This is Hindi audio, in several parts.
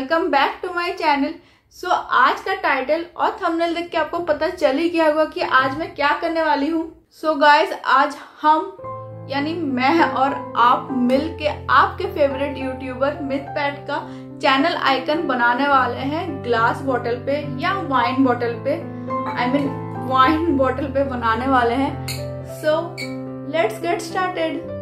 Welcome back to my channel. So आज का टाइटल और थंबनेल देख के आपको पता चल ही गया होगा कि आज मैं क्या करने वाली हूँ। सो गाइस, आज हम यानी मैं और आप मिलके आपके फेवरेट यूट्यूबर mythpat का चैनल आइकन बनाने वाले हैं ग्लास बॉटल पे या वाइन बॉटल पे, वाइन बॉटल पे बनाने वाले हैं। So let's get started.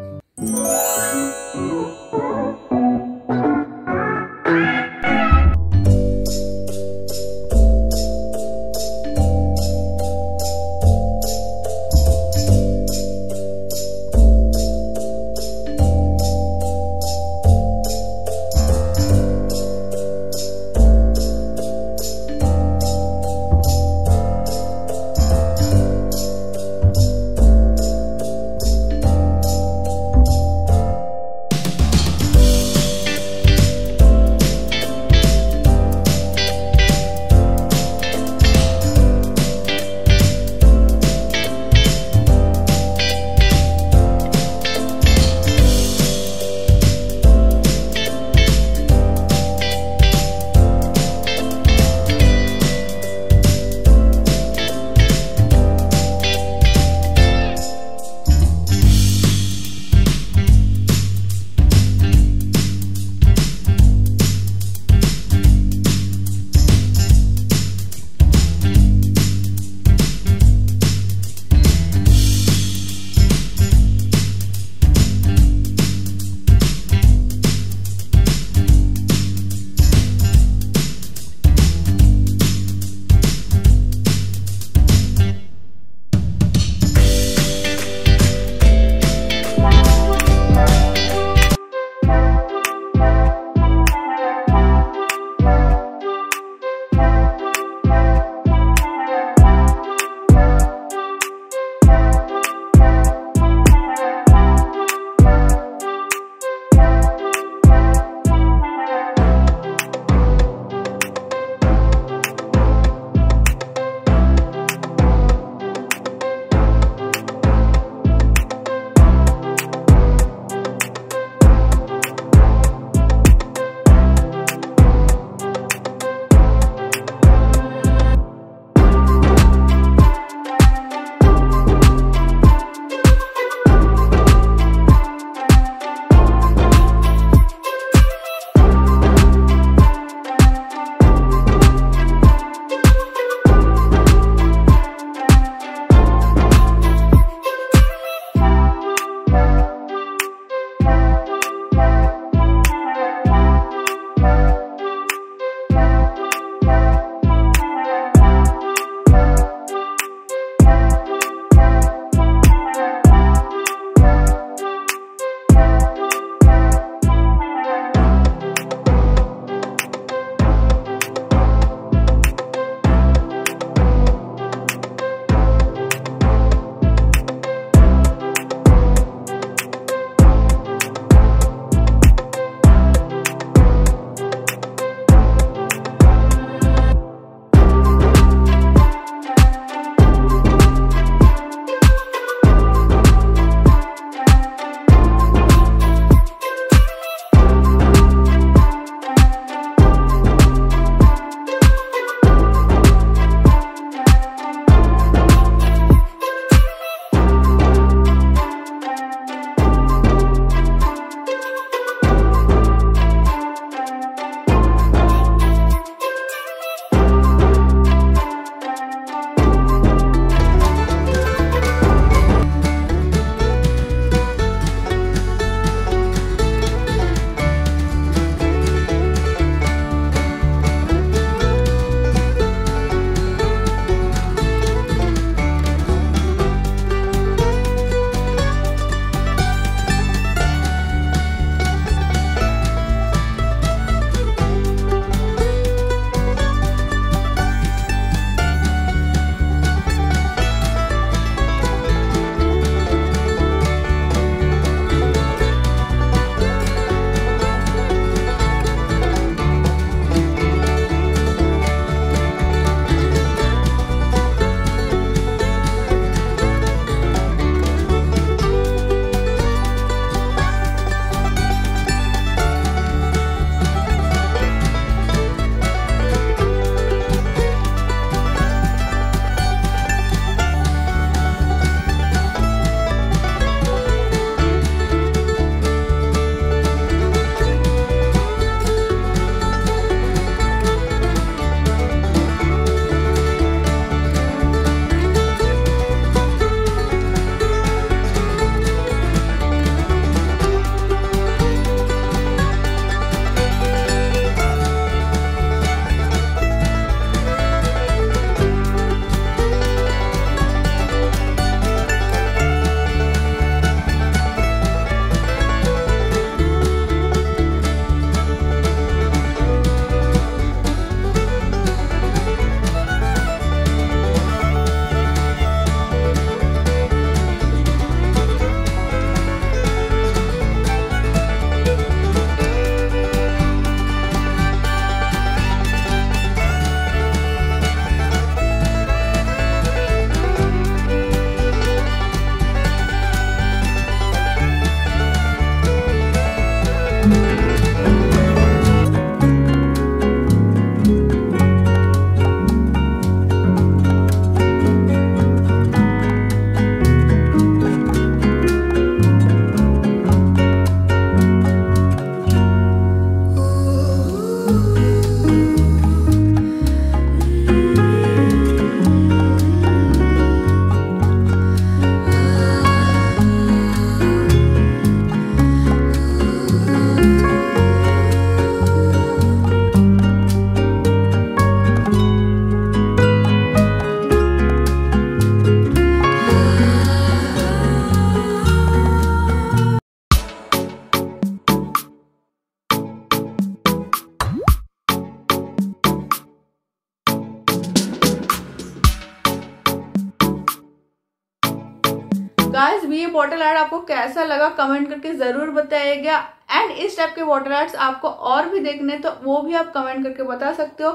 Guys ये बॉटल आर्ट आपको कैसा लगा कमेंट करके जरूर बताइएगा। एंड इस टाइप के बॉटल आर्ट्स आपको और भी देखने तो वो भी आप कमेंट करके बता सकते हो।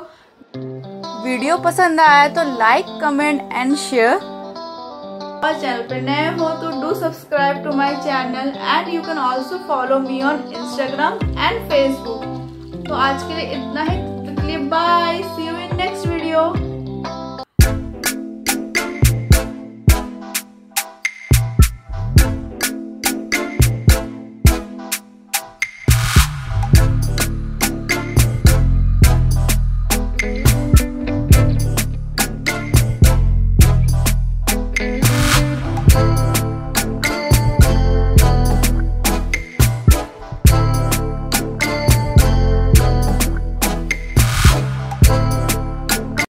वीडियो पसंद आया तो लाइक कमेंट एंड शेयर। और चैनल पे नए हो तो do subscribe to my channel and you can also follow me on Instagram and Facebook. तो आज के लिए इतना ही, bye, see you in next video.